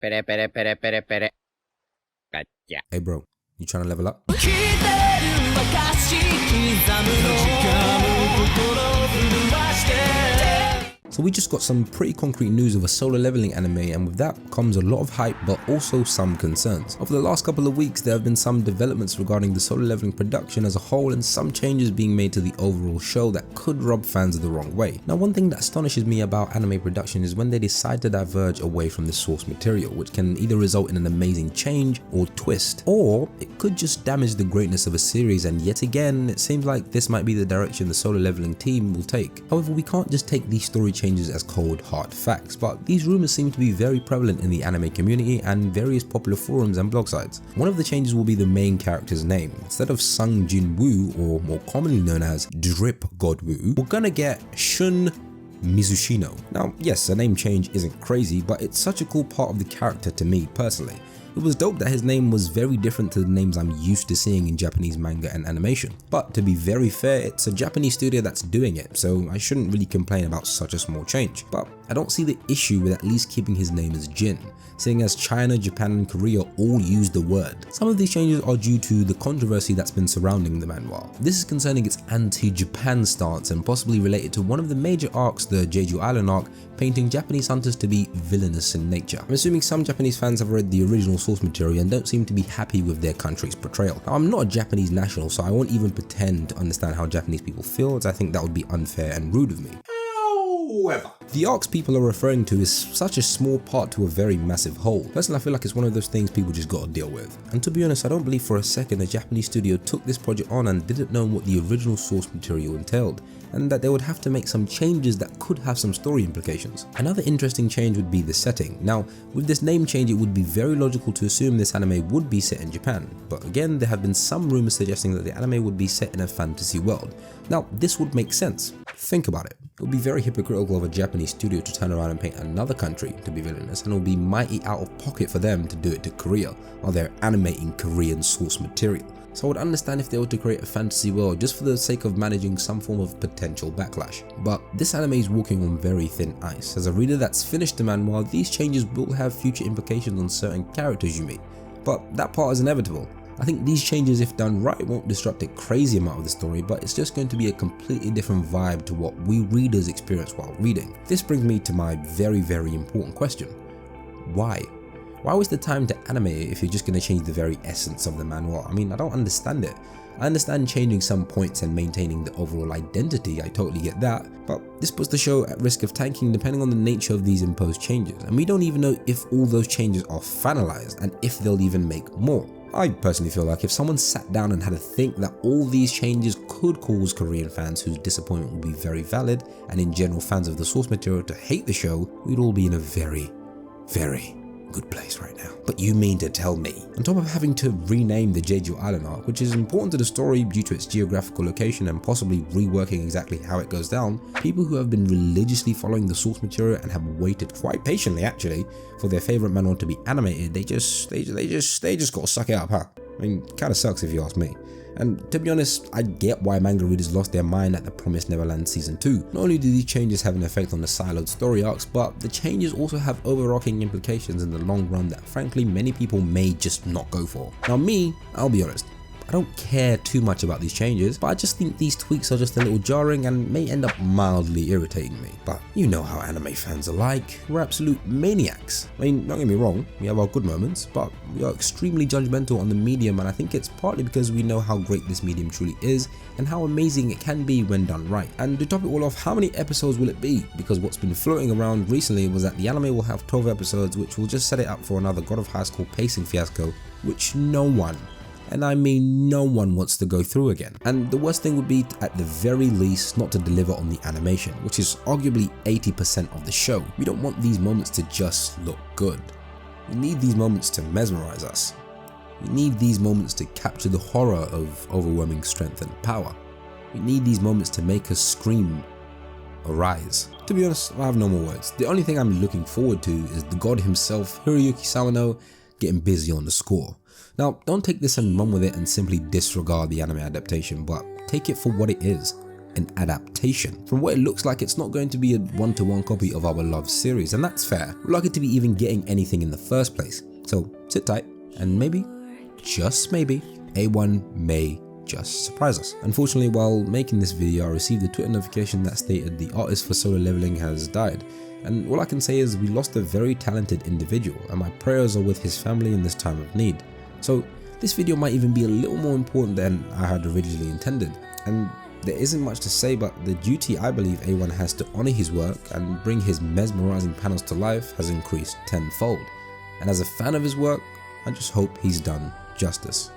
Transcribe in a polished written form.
Pere, pere, pere, pere, pere. Gotcha. Hey bro, you trying to level up? So we just got some pretty concrete news of a solo leveling anime, and with that comes a lot of hype but also some concerns. Over the last couple of weeks there have been some developments regarding the solo leveling production as a whole and some changes being made to the overall show that could rub fans the wrong way. Now one thing that astonishes me about anime production is when they decide to diverge away from the source material, which can either result in an amazing change or twist, or it could just damage the greatness of a series, and yet again it seems like this might be the direction the solo leveling team will take. However, we can't just take these story changes as cold hard facts, but these rumors seem to be very prevalent in the anime community and various popular forums and blog sites. One of the changes will be the main character's name. Instead of Sung Jin Woo, or more commonly known as Drip God Woo, we're gonna get Shun Mizushino. Now yes, a name change isn't crazy, but it's such a cool part of the character to me personally. It was dope that his name was very different to the names I'm used to seeing in Japanese manga and animation. But to be very fair, it's a Japanese studio that's doing it, so I shouldn't really complain about such a small change. But I don't see the issue with at least keeping his name as Jin, seeing as China, Japan and Korea all use the word. Some of these changes are due to the controversy that's been surrounding the manhwa. This is concerning its anti-Japan stance and possibly related to one of the major arcs, the Jeju Island arc, painting Japanese hunters to be villainous in nature. I'm assuming some Japanese fans have read the original source material and don't seem to be happy with their country's portrayal. Now, I'm not a Japanese national, so I won't even pretend to understand how Japanese people feel, as I think that would be unfair and rude of me. However, the arcs people are referring to is such a small part to a very massive whole. Personally, I feel like it's one of those things people just gotta deal with. And to be honest, I don't believe for a second a Japanese studio took this project on and didn't know what the original source material entailed, and that they would have to make some changes that could have some story implications. Another interesting change would be the setting. Now, with this name change, it would be very logical to assume this anime would be set in Japan, but again, there have been some rumors suggesting that the anime would be set in a fantasy world. Now, this would make sense. Think about it. It would be very hypocritical of a Japanese studio to turn around and paint another country to be villainous, and it would be mighty out of pocket for them to do it to Korea while they're animating Korean source material. So I would understand if they were to create a fantasy world just for the sake of managing some form of potential backlash. But this anime is walking on very thin ice. As a reader that's finished the manhwa, these changes will have future implications on certain characters you meet, but that part is inevitable. I think these changes, if done right, won't disrupt a crazy amount of the story, but it's just going to be a completely different vibe to what we readers experience while reading. This brings me to my very, very important question. Why? Why waste the time to animate if you're just going to change the very essence of the manhwa? I mean, I don't understand it. I understand changing some points and maintaining the overall identity, I totally get that, but this puts the show at risk of tanking depending on the nature of these imposed changes, and we don't even know if all those changes are finalized and if they'll even make more. I personally feel like if someone sat down and had to think that all these changes could cause Korean fans whose disappointment would be very valid, and in general fans of the source material to hate the show, we'd all be in a very, very good place right now. But you mean to tell me, on top of having to rename the Jeju Island arc, which is important to the story due to its geographical location and possibly reworking exactly how it goes down, people who have been religiously following the source material and have waited quite patiently actually for their favorite manhwa to be animated, they just gotta suck it up, huh? I mean, kinda sucks if you ask me. And to be honest, I get why manga readers lost their mind at the Promised Neverland Season 2. Not only do these changes have an effect on the siloed story arcs, but the changes also have overarching implications in the long run that frankly many people may just not go for. Now me, I'll be honest, I don't care too much about these changes, but I just think these tweaks are just a little jarring and may end up mildly irritating me. But you know how anime fans are like, we're absolute maniacs. I mean, don't get me wrong, we have our good moments, but we are extremely judgmental on the medium, and I think it's partly because we know how great this medium truly is and how amazing it can be when done right. And to top it all off, how many episodes will it be? Because what's been floating around recently was that the anime will have 12 episodes, which will just set it up for another God of High School pacing fiasco, which no one, and I mean no one, wants to go through again. And the worst thing would be, at the very least, not to deliver on the animation, which is arguably 80% of the show. We don't want these moments to just look good. We need these moments to mesmerize us. We need these moments to capture the horror of overwhelming strength and power. We need these moments to make us scream or rise. To be honest, I have no more words. The only thing I'm looking forward to is the god himself, Hiroyuki Sawano, getting busy on the score. Now, don't take this and run with it and simply disregard the anime adaptation, but take it for what it is. an adaptation. From what it looks like, it's not going to be a one-to-one copy of our beloved series, and that's fair. We're lucky to be even getting anything in the first place. So sit tight, and maybe, just maybe, A1 may just surprise us. Unfortunately, while making this video, I received a Twitter notification that stated the artist for Solo Leveling has died. And all I can say is we lost a very talented individual, and my prayers are with his family in this time of need. So this video might even be a little more important than I had originally intended. And there isn't much to say, but the duty I believe A1 has to honour his work and bring his mesmerising panels to life has increased tenfold. And as a fan of his work, I just hope he's done justice.